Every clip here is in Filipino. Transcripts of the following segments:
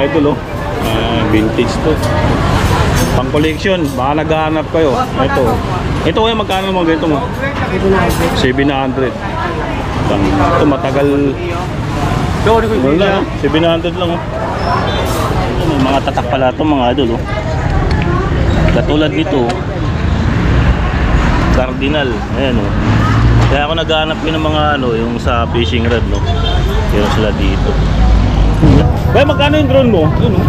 idol, oh. Vintage to. Pang collection, baka naghahanap kayo. Ito kaya magkano mga ganito mo? 700. Ito matagal. Wala, 700 lang, oh. May mga tatak pala ito mga idol, oh. Katulad nito, Cardinal, ayan, oh. Kaya ako naghahanap ko ng mga ano, yung sa fishing rod, no. Pero sila dito. Kaya magkano yung drone mo? Yun, oh.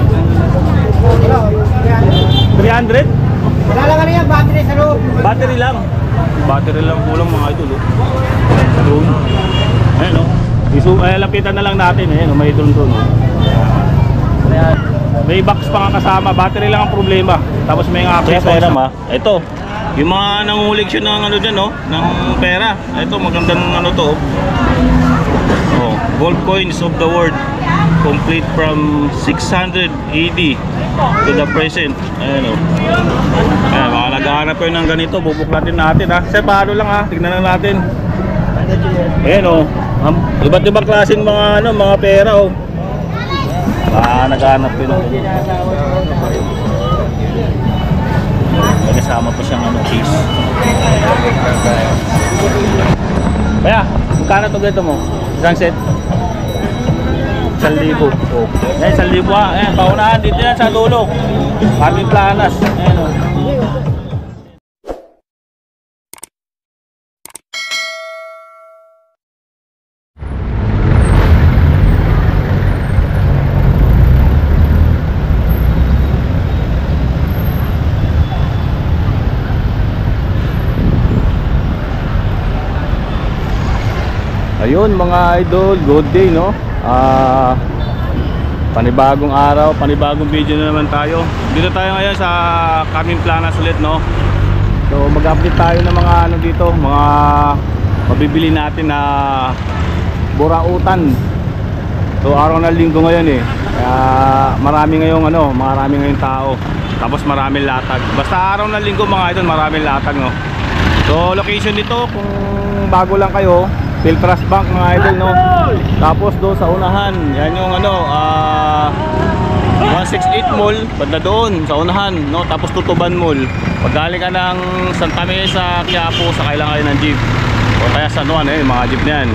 300? Wala lang ano yan, battery sa loob. Battery lang. Battery lang kulang mga idol, oh. Drone. Ayan, oh. Lapitan na lang natin, ayan, oh. May drone, oh. Ayan. May box pa nga kasama, battery lang ang problema. Tapos may access pa rin, ito. Yung mga nanguliksyon ng ano dyan, no? Ng pera. Ito, magandang ano to, oh. Gold coins of the world, complete from 600 AD to the present. Ayan, oh. Ayan, mga naghahanap ko ng ganito, bubuklatin natin, ha. Separo lang, ha. Tignan lang natin. Ayan, oh. Iba't ibang klaseng mga ano, mga pera, oh. Naghahanap ko ng kasama po siyang ano, cheese. Kaya, magkano ito ganito mo? Isang set? 1,000. Oh. Ayan, 1,000, ha. Ayan, paunahan dito yan sa dulo. Kami planas. Ayan, oh. Ayun mga idol, good day, no? Panibagong araw, panibagong video na naman tayo. Dito tayo ngayon sa Carmen Planas ulit, no? So mag-update tayo ng mga ano dito, mga mabibili natin na burautan. So araw na linggo ngayon, eh. Kaya marami ngayong ano, marami ngayong tao. Tapos maraming latag. Basta araw na linggo mga idol, maraming latag, no? So location dito, kung bago lang kayo, Piltras Bank mga idol, no? Tapos doon sa unahan, yan yung ano, 168 Mall, banda doon sa unahan, no? Tapos Tutuban Mall. Pag galing ka ng Santa Mesa, Quiapo, sakay lang kayo ng jeep. O kaya San Juan, eh, mga jeep na yan.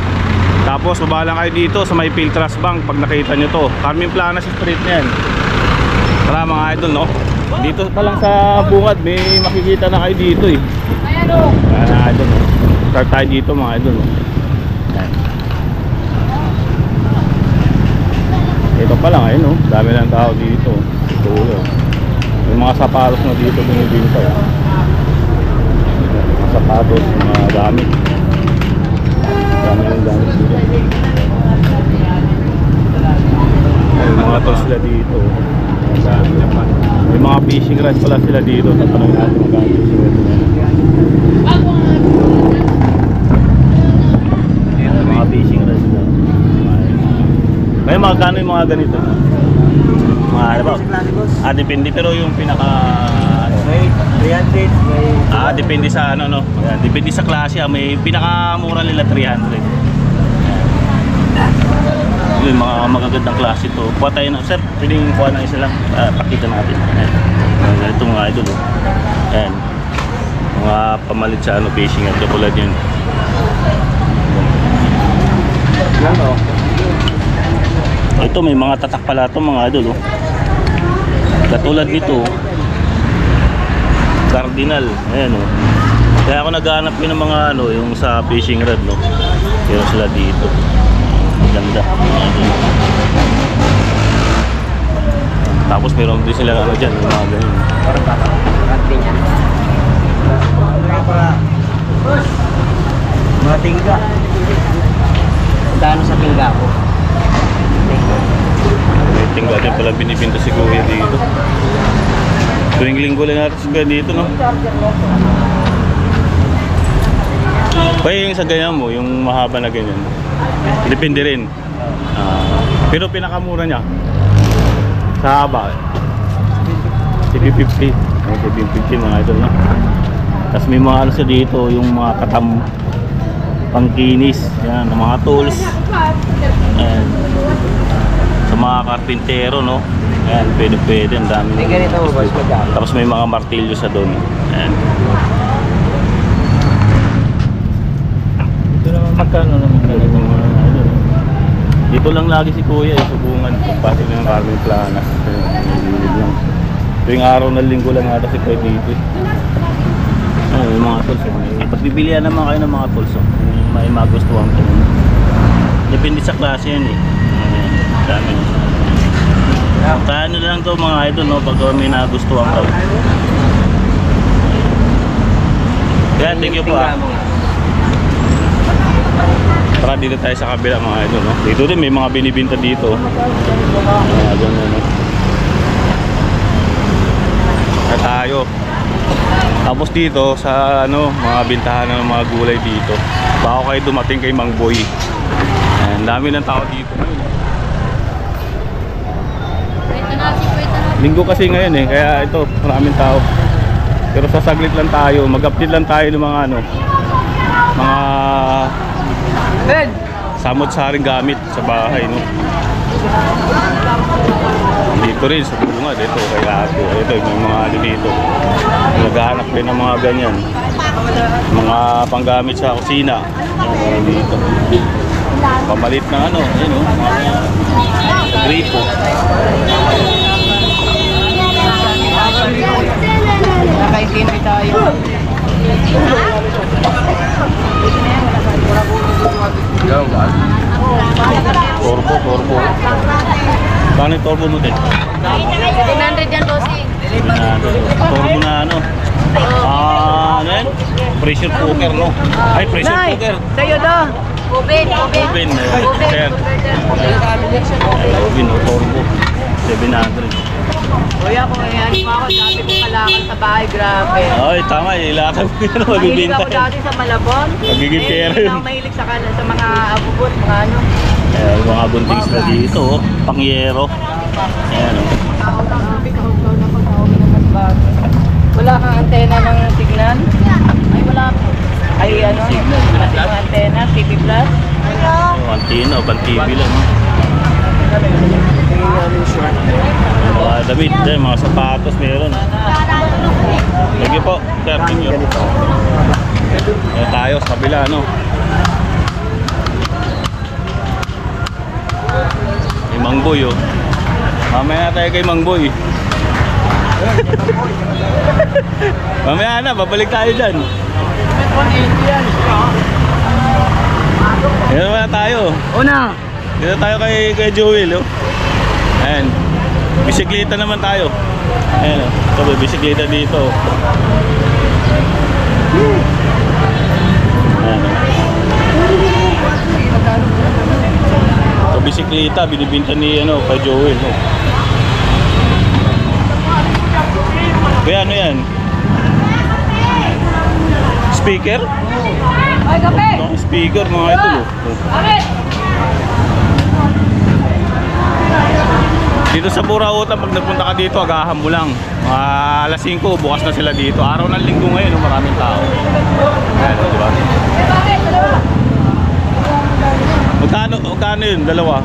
Tapos baba lang kayo dito sa may Piltras Bank pag nakita nyo to. Carmen Planas Street na yan. Tara mga idol, no? Dito pa lang sa bungad, may makikita na kayo dito, eh. Ayan mga idol, no? Start tayo dito mga idol, no? Ito pa lang, ayun, no? Dami lang tao dito. Tulo. May mga sapatos na dito binibinta, eh. Mga sapatos, mga gamit. Dami lang gamit dito. May mga tools sila dito. May mga fishing rods pala sila dito. Tatanong natin mga gamit sila. Mga fishing rods sila. May magkano yung mga ganito? Mga ano ba? Depende, pero yung pinaka ano, May 300, may... depende sa ano, no? Depende sa klase, may pinakamura nila 300. Yung mga magagandang klase to. Kuha tayo na, sir, pwedeng kuha na isa lang. Pakita natin. Ito mga idol, oh. Ayan. Mga pamalit sa ano, fishing at tulad yun. Yan, oh. Ito may mga tatak pala ito mga idol, oh. Katulad nito, Cardinal, ayan, oh. Kaya ako naghahanap ko ng mga ano, yung sa fishing rod, no. Pero sila dito. Ganda. Tapos meron din sila ano dyan, yung mga ganyan. Mga tingga. Dano sa tingga ko. May tingga din pala binibinta si Kuya dito. Tuwing linggo lang natin si Kuya dito, no? Kaya yung sa ganyan mo, yung mahaba na ganyan, depende rin. Pero pinakamura niya sa haba, 750. 750 mga idol, no? Tapos may mga ano sa dito, yung mga katam pangkinis, yan, mga tools. Ayan. Sa mga karpintero, no? Ayan, pwede, ang dami. May ganito mo, boss, magkano? Tapos may mga martilyo sa doon. Ayan. Ito naman, magkano naman ganito mga ano. Dito lang lagi si Kuya, subungan. Pati na yung Carmen Planas. Nagilid lang. Tuwing araw ng linggo lang ata si Kuya dito. Ayun, yung mga tools. Tapos bibilihan naman kayo ng mga tools. May magustuhan ko. Depende sa klase yan eh. Ayan, dami. Kano lang to mga idol, no? Pag may nagustuhan ka. Kaya thank you po ah. Tara dito tayo sa kabila mga idol, no? Dito din may mga binibinta dito. Ganun, no? At tayo. Tapos dito sa ano, mga bintahan ng mga gulay dito. Baka kayo dumating kay Mang Boy. Ayan, dami ng tao dito. Linggo kasi ngayon eh, kaya ito maraming tao. Pero sasaglit lang tayo, mag-update lang tayo ng mga ano, mga samot-saring gamit sa bahay, no. Dito rin sa bunga, dito kay Ato. Ito may mga ano dito. Naghahanap rin ng mga ganyan. Mga panggamit sa kusina. Dito. Pamalit na ano, yun o, mga gripo. Nakaintindi tayo. Torbo. Kano yung torbo mo din? 700 yan, bossing. Torbo na ano? Ano yan? Pressure cooker, no? Ay, pressure cooker. Sa'yo daw. Oven. Oven, sir. Oven, torbo. 700. Kuya, kung ayan mo ako, dati kong kalakal sa bahay, grabe. Ay, tama. Ilatag mo yan. Mahilig Magbibinta. ako dati sa Malabon. Magiging pera Hindi yun. ako mahilig sa kanan, sa mga abubot, mga ano. Yung mga bunting sila dito, oh. Pangyero. Ayan, oh. Wala kang antena ng signal? Ay, wala po. Ay, ano? Signal. Yung antena, TV Plus? Yung antino, pang TV lang. Mga damit, mga sapatos meron. Lagi po, sir, ninyo. Tayo sa kabila, no? May Mang Boy, oh. Mamaya na tayo kay Mang Boy. Mamaya na, babalik tayo dyan. Dito na tayo. Una! Dito tayo kay Joel, oh. Ayan. Bisikleta naman tayo. Ayan, oh. Ito, bisikleta dito. Ayan, oh. Ito, bisikleta, binibinta ni, ano, kay Joel, oh. Kaya ano yan? Speaker? Ay, kape! No, speaker, mga ito, oh. Bakit? Dito sa Burautan, pag nagpunta ka dito, agahan mo lang. Alas 5, bukas na sila dito. Araw ng linggo ngayon, maraming tao. Ayan, di ba? Bakit? Dalawa. Magkano yun? Dalawa?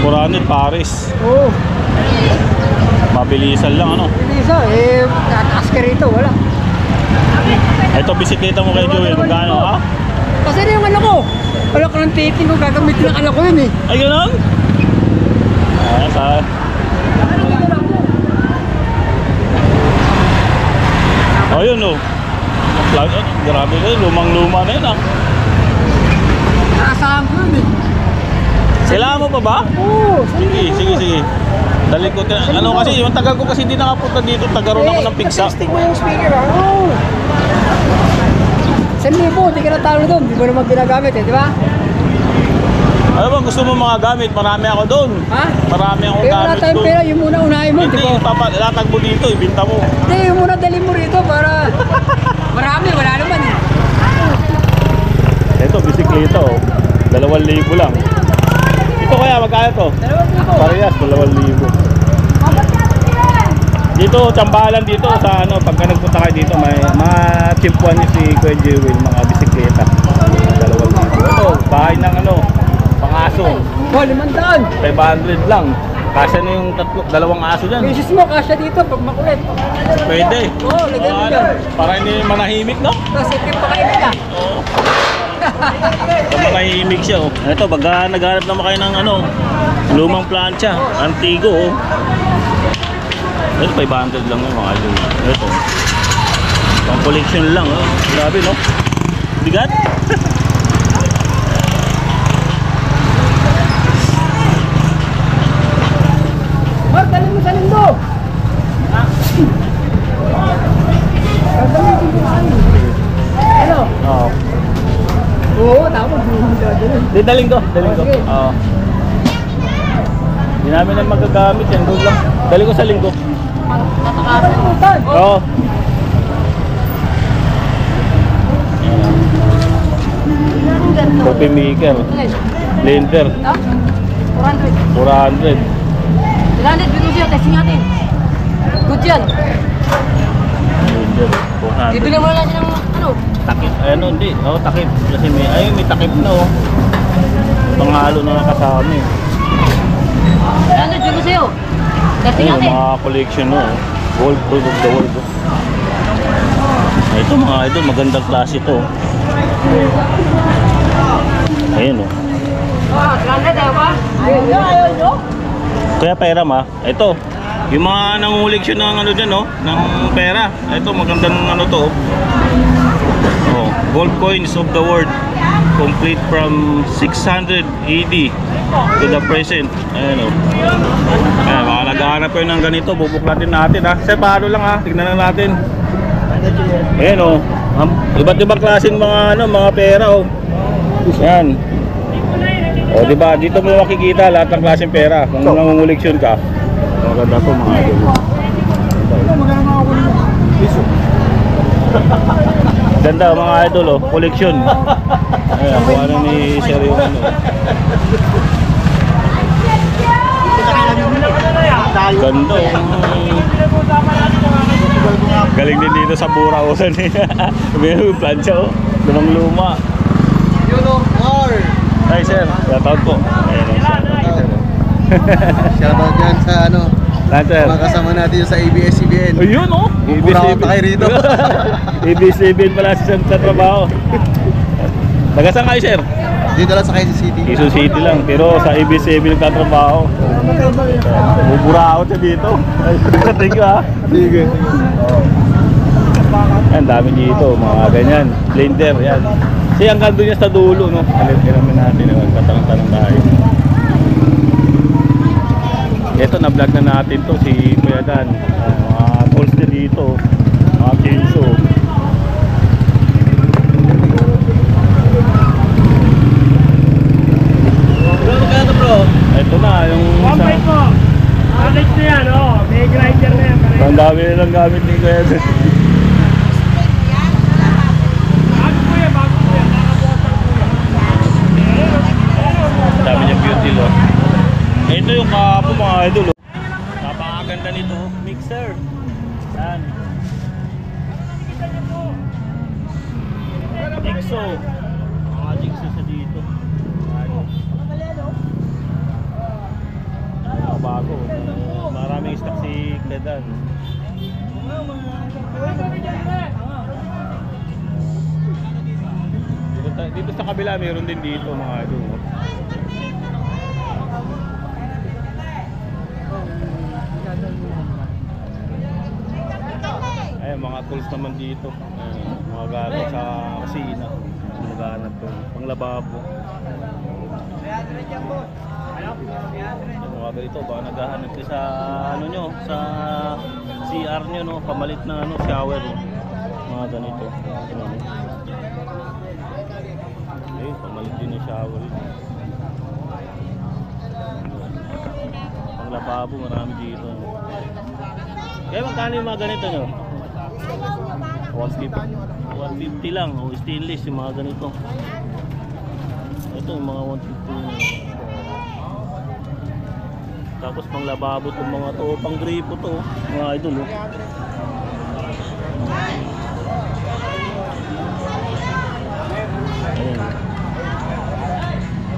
400? 400 pares. Oo. Mabilisan lang, ano? Isa, tataas ka rito, wala. Ito, bisikleta mo kay Joel. Magkano, ha? Kasi na yung ano ko. Wala ko ng titing ko, gagamitin ng anak ko yun eh. Ay, gano'n? Saan? Oh, yun, oh. Grabe na yun. Lumang-luma na yun, ah. Nakasahan ko yun eh. Sila mo pa ba? Oo. Sige. Dali ko, ano kasi, yung tagal ko kasi hindi nakapunta dito. Tagaroon ako ng pigsa. Testing mo yung speaker ah. Oo. 1,000, di ka natalo doon. Di mo naman ginagamit eh, di ba? Ano ba gusto mo mga gamit? Marami ako doon. Ha? Marami akong Pero wala gamit tayong doon. pera, yung muna unahin mo, di Hindi, ba? latag mo dito, ibinta mo. Hindi, yung muna dali mo rito para marami, wala naman eh. Ito, bisikleta, oh. 2,000 lang. Ito kaya, magkano to? 2,000. Parehas, 2,000. Dito, tsambalan dito sa ano, pagka nagpunta kayo dito, may mga chimpuan niyo si Kuya Jewel, mga bisikleta. 2,000. Ito, bahay ng ano, pang-aso. Oh, 500. 500 lang. Kasya na yung dalawang aso dyan. Beses mo, kasya dito pag makulit. Pwede. Oo, lagyan mo dyan. Para hindi manahimik, no? Tapos itip pa kayo nila. Oo. Manahimik siya, oh. Ito, baga naghanap naman kayo ng ano, lumang plancha. Antigo, oh. Ito, 500 lang yung mga idol. Ito. Pang collection lang, oh. Grabe, no? Bigat? Mark, dali mo sa lindo! Ano? Oo. Oo, tapos Di, daling ko. Daling ko. Okay. Oo. Hindi namin na magagamit yan. Doon lang. Daling ko sa linggo. Matakasan. Oo. Coffee maker. Blender. 400. 400. 300, bigyan siya, testing natin. Good yan. Blender. 400. Bibili mo lang siya ng ano. Takip. Ano, hindi. Oo, takip. Kasi may takip na, oh. Panghalo na kasama, eh. 300, bigyan ko sa'yo. Testing Ayun, natin. mga collection, no? Gold, gold of the world, oh. Ito mga idol, magandang klase ito. Ayun, oh. 300, ayaw ba? Ayaw nyo? Kaya pera ma, ito. Yung mga nanguliksyon ng ano dyan, no? Ng pera. Ito, magandang ano to. Oh, gold coins of the world. Complete from 600 AD to the present. Ayan, oh. Ayan, mga naghahanap kayo ng ganito. Bubuklatin natin, ha. Sir, paano lang, ha. Tignan na natin. Ayan, oh. Iba't ibang klaseng mga, ano, mga pera, oh. Ayan. O, diba? Dito mo makikita lahat ng klaseng pera. Kung nangunguliksyon ka. Maganda to mga idol. Ganda mga idol, oh. Koleksyon. Ayan, kung ano ni Sir yung ano. Ganda, oh. Galing din dito sa Burausan. Meron yung plancha, oh. Lumang luma. Hi sir, shoutout po. Shoutout dyan sa ano, Hi sir. mga kasama natin yung sa ABS-CBN. Ayun oh. Buburakot na kayo rito. ABS-CBN pala sa trabaho. Taga saan kayo sir? Dito lang sa Quezon City. Quezon City lang, pero sa ABS-CBN nagtatrabaho. Buburakot siya dito. Thank you ha. Sige. Yan, dami dito, mga ganyan. Blender, yan. Kasi ang gando niya sa dulo, no? Alamin natin, magtatanong-tanong tayo. Ito, na-vlog na natin to, si Kuya Dan. Mga tools niya dito, mga chainsaw. Bro, magkano bro? Ito na, yung isa. po. Knowledge na yan, oh. May grinder na yan. Ang dami nilang gamit ni Kuya Dan. Dami niya beauty, lo. Ito yung kahapon mga idol, oh. Napakaganda nito, mixer. Yan. Jigsaw. Mga jigsaw sa dito. Yan. Bago. Maraming stock si Kedan. Dito sa kabila mayroon din dito mga idol. Ay, mga tools naman dito. Mga gamit sa kusina. Magahanap to. Panglababo. Mga ganito, baka naghahanap kayo sa ano nyo, sa CR nyo, no? Pamalit ng ano, shower. No? Mga ganito. Ayun, pamalit din ng shower. Panglababo, marami dito. No? Kaya magkano yung mga ganito nyo? 150 lang, o stainless yung mga ganito. Ito yung mga 150. Tapos pang lababo itong mga to, pang gripo to, mga idol. Oh. Ayan.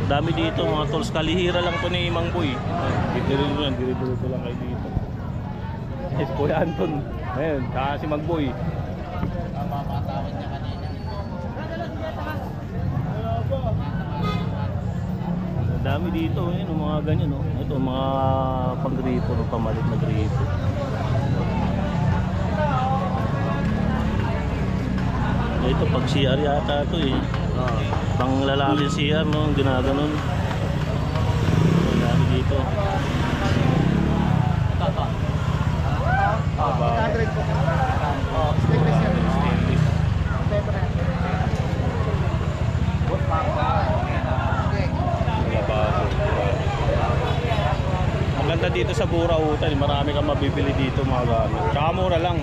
Dami dito mga tools. Kalihira lang po ni Mang Boy. Dito lang kayo dito. Yes, Kuya Anton. Ayun, saka si Mang Boy. Dami dito, mga ganyan, no. Ito mga pang-gripo, pamalit na gripo. Ito pag CR yata ito eh. Pang lalaki CR, no, ginaganon. Dami dito. Maganda dito sa Burautan, marami kang mabibili dito mga gamit. Tsaka mura lang.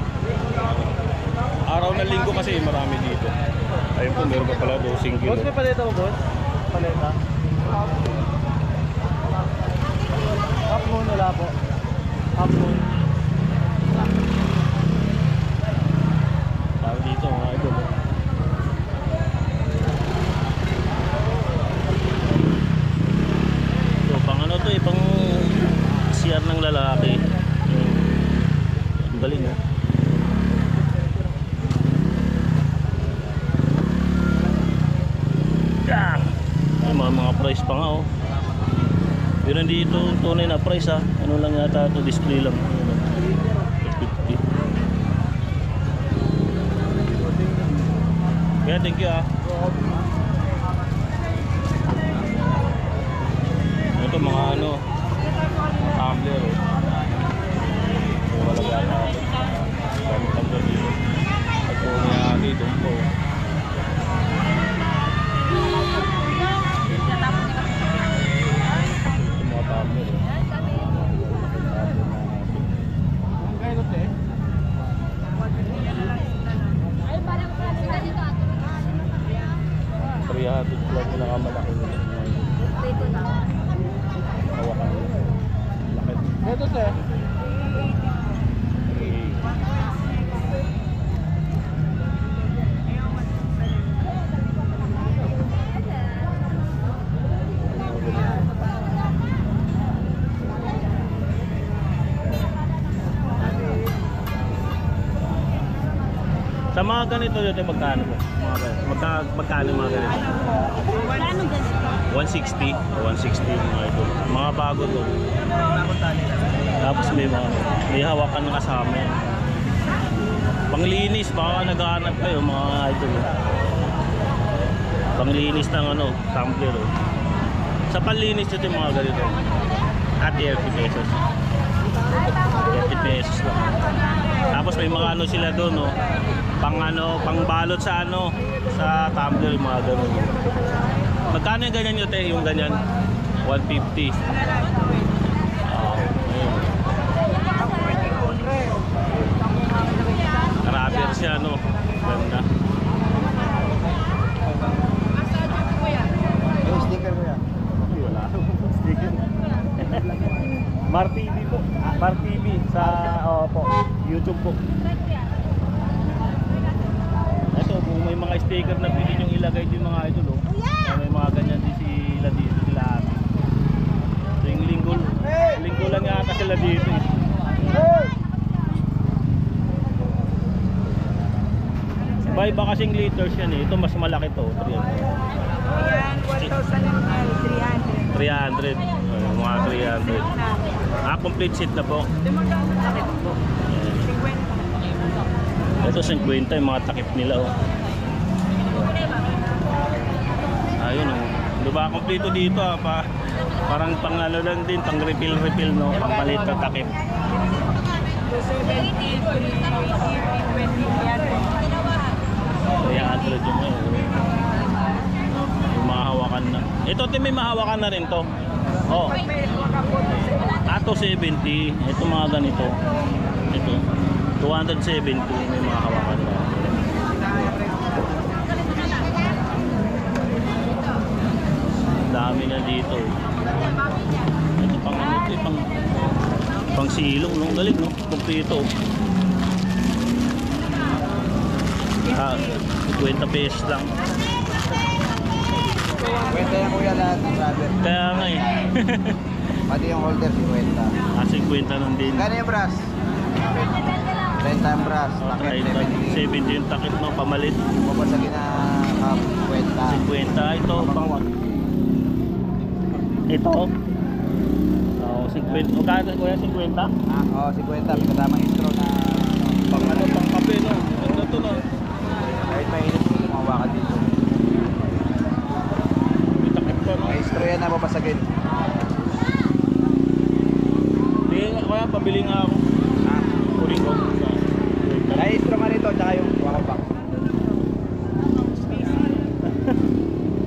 Araw ng linggo kasi marami dito. Ayun po, meron pa pala 12 kilo. Boss, may paleta mo, boss? Paleta? Half moon wala po. Half moon. Tawag dito mga idol. So, pang ano to eh, pang CR ng lalaki. Ang galing eh. Ay, mga price pa nga oh. Pero hindi ito tunay na price ha. Ano lang yata ito, display lang. 50. Kaya thank you ah. Ito mga ano, tumbler oh. Wala gana. Kami tumbler dito. At kung niyagi doon po. Kariyahatid lang pinakamalaki nila. Dito na. Hawakan nila. Laki. Ito, sir. Sa mga ganito dito magkano po? Magkano mga ganito? Paano ganito? 160 o 160 mga ito. Mga bago to. Tapos may hawakan na kasama yan. Panglinis, baka naghahanap kayo mga idol. Panglinis ng ano, tumbler oh. Sa panlinis ito yung mga ganito. At 30 pesos. 30 pesos lang. Tapos may mga ano sila doon no. Pang balot sa ano, sa tumbler yung mga ganun. Magkano yung ganyan yun te? Yung ganyan? 150. Rubber siya no. Ganda. Yung sticker mo yan. Wala akong sticker. Mar TV po. Mar TV sa po, YouTube po. Ito, kung may mga sticker na pwede nyo ilagay din mga idol oh. May mga ganyan din sila dito sila ate. So yung linggo lang yata sila dito eh. By iba kasing liters yan eh. Ito mas malaki to. 300. Yan, 1,300. 300. Mga 300. Complete set na po. Magkano takip po? 50. Ito 50 yung mga takip nila oh. Ayun oh. Diba kompleto dito ah, parang pang ano lang din, pang refill no, pang palit na takip. 270, 320 yan. 300 yung yung mga hawakan na. Ito may mahawakan na rin to. Oh. Pag may makapot, Ato 70, ito mga ganito. Ito 270 may mga hawakan na. Dami na dito. Ito pang ano ito, pang silong no, galing no, kompleto. 50 pesos lang. Kwenta yan kuya lahat ng brother. Kaya nga eh. Pati yung holder, 50. Kasi kwenta nun din. Gano'n yung brass? 30 ang brass. Oh, Takip 70 yung takip no, pamalit. Papasagin na cup, 50. 50 ito pang ito. Oh, 50. Magkano kuya 50? Oo, 50. May katamang straw na Pang ano, pang kape no. Ito to no. kahit mainit mo gumawa ka dito. May takip pa no. May straw yan na papasagin. Hindi kuya, pabili nga ako. Kuling ko. May straw nga nito, tsaka yung wakapak.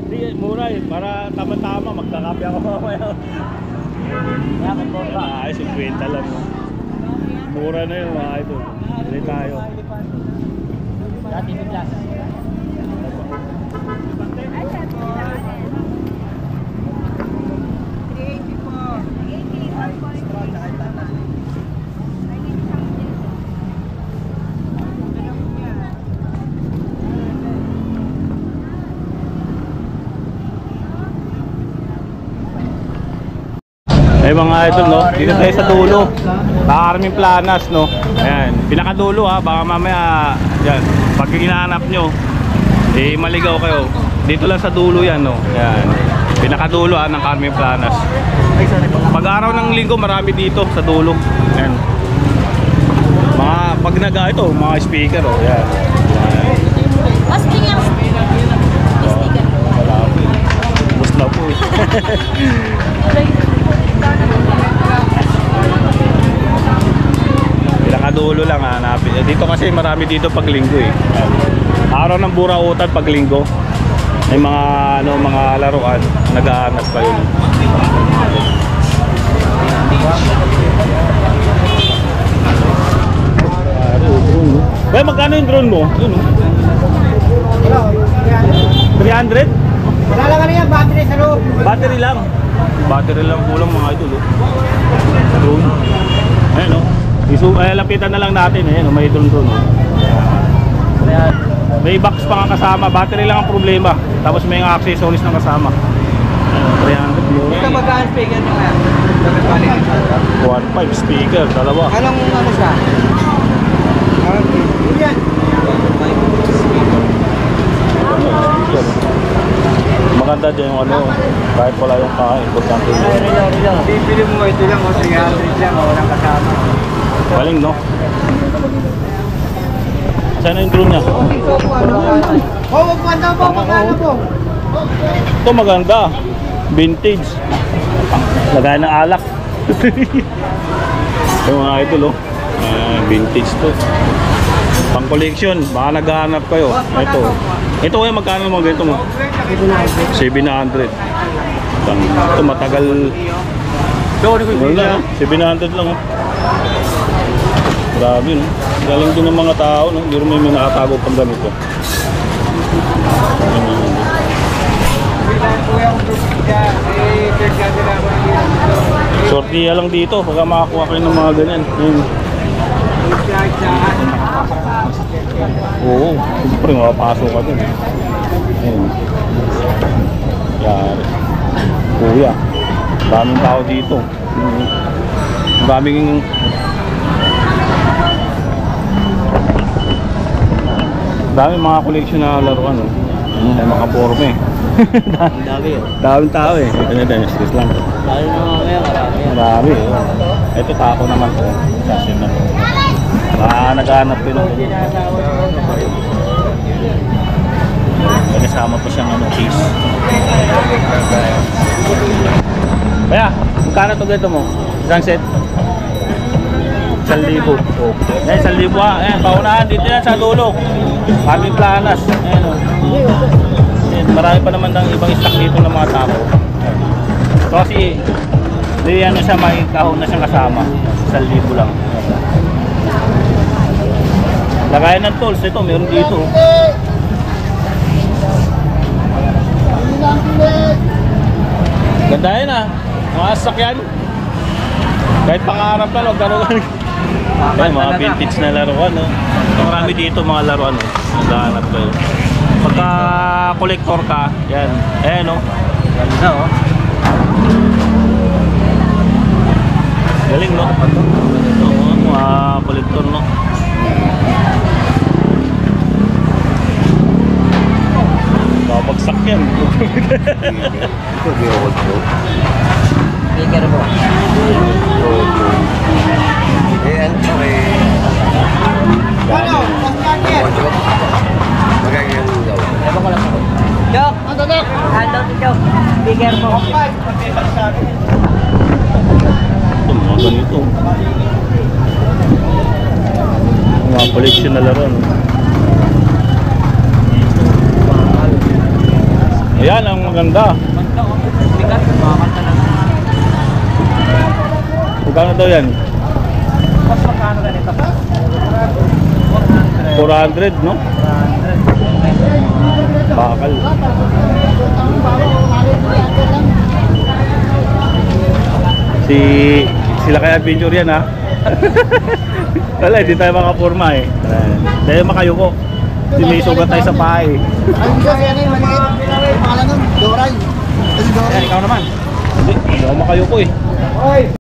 Hindi, mura eh. Para tama-tama, magkakape ako mamaya. Ay, 50 lang. No? Mura na yun mga idol. Bili tayo. Dati yung glass. Ay mga idol no, dito tayo sa dulo. Carmen Planas no. Ayan, pinakadulo ha, baka mamaya yan, pag hinahanap nyo, eh maligaw kayo. Dito lang sa dulo yan no. Ayan, pinakadulo ha ng Carmen Planas. Pag araw ng linggo marami dito sa dulo. Ayan. Mga pag ito, mga speaker oh. Ayan. Ayan. Mas tingin ang sticker. Wala po. Bus na po eh. Pinakadulo lang hanapin. Dito kasi marami dito pag linggo eh. Araw ng burautan pag linggo. May mga ano, mga laruan, nag-aanap pa yun. Kaya magkano yung drone mo? Yun, 300? Wala lang ano yan, battery sa loob. Battery lang. Battery lang kulang mga idol. Drone. Ayan o. Lapitan na lang natin. Ayan o, may drone doon. May box pa nga kasama. Battery lang ang problema. Tapos may mga accessories na kasama. 300 Ito magkaan speaker nyo nga. 1.5 speaker, dalawa. Anong ano siya? Yan. Maganda dyan yung ano, kahit wala yung kain, importante yun. Bibili mo ito lang, 300 lang, walang kasama. Galing no? Saan na yung drone niya? Magpanda po, magpanda po. Ito maganda, vintage. Lagay ng alak. Yung mga idol oh. Vintage to. Pang collection, baka naghahanap kayo. Ito kaya magkano mga ganito mo? 700. Ito matagal. Wala, 700 lang oh. Grabe no. Galing din ng mga tao no. Hindi rin may nakatago pang ganito. Sortiya lang dito pagka makakuha kayo ng mga ganyan. Oo, siyempre makapasok ka dun. Ayun. Yari. Kuya, daming tao dito. Daming mga collection na laruan. Ay makaporme. Daming tao eh. Excuse lang. Lalo na mamaya, Marami eh. Ito tako naman to. Sasyon na to. Naghahanap din ako. May kasama pa siyang ano, case. Kaya, magkano to ganito mo? Isang set? 1,000. Oh. Eh, 1,000 ha. Ayan, paunahan dito yan sa dulo. Carmen Planas. Ayan o. Ayan, marami pa naman ng ibang stock dito ng mga tao. So kasi, di ano siya, may kahon na siyang kasama. 1,000 lang. Lagayan ng tools, ito meron dito. Ganda yan ah. Mga sasakyan. Kahit pangarap lang, huwag gano'n. Mga vintage na laruan. No? Marami dito mga laruan. Naghahanap kayo. Pagka collector ka, yan. Ayan no. Ganda oh. Galing no. Oo, mga collector no. Babagsak yan. Ito, biyawad po. Bigger po. Ano po kay... Ocho. Magkakaroon mo daw. Ewan ko lang po. Dok! Ano dok? Ano si Dok? Bigger po. Ito, mga ganito. Mga collection na laro no? Ayan ang maganda. Bigat. Makakanta lang. Magkano daw yan? Mas magkano ganito? 400 no? Bakal. Sila kaya adventure yan ha. Wala, hindi tayo makapurma eh. Dahil makayuko. May sugat tayo sa paa eh. Ayun siya, yan yung maliit. Pangalan nun, Doray. Kasi Doray. Ikaw naman. Hindi ako makayuko eh.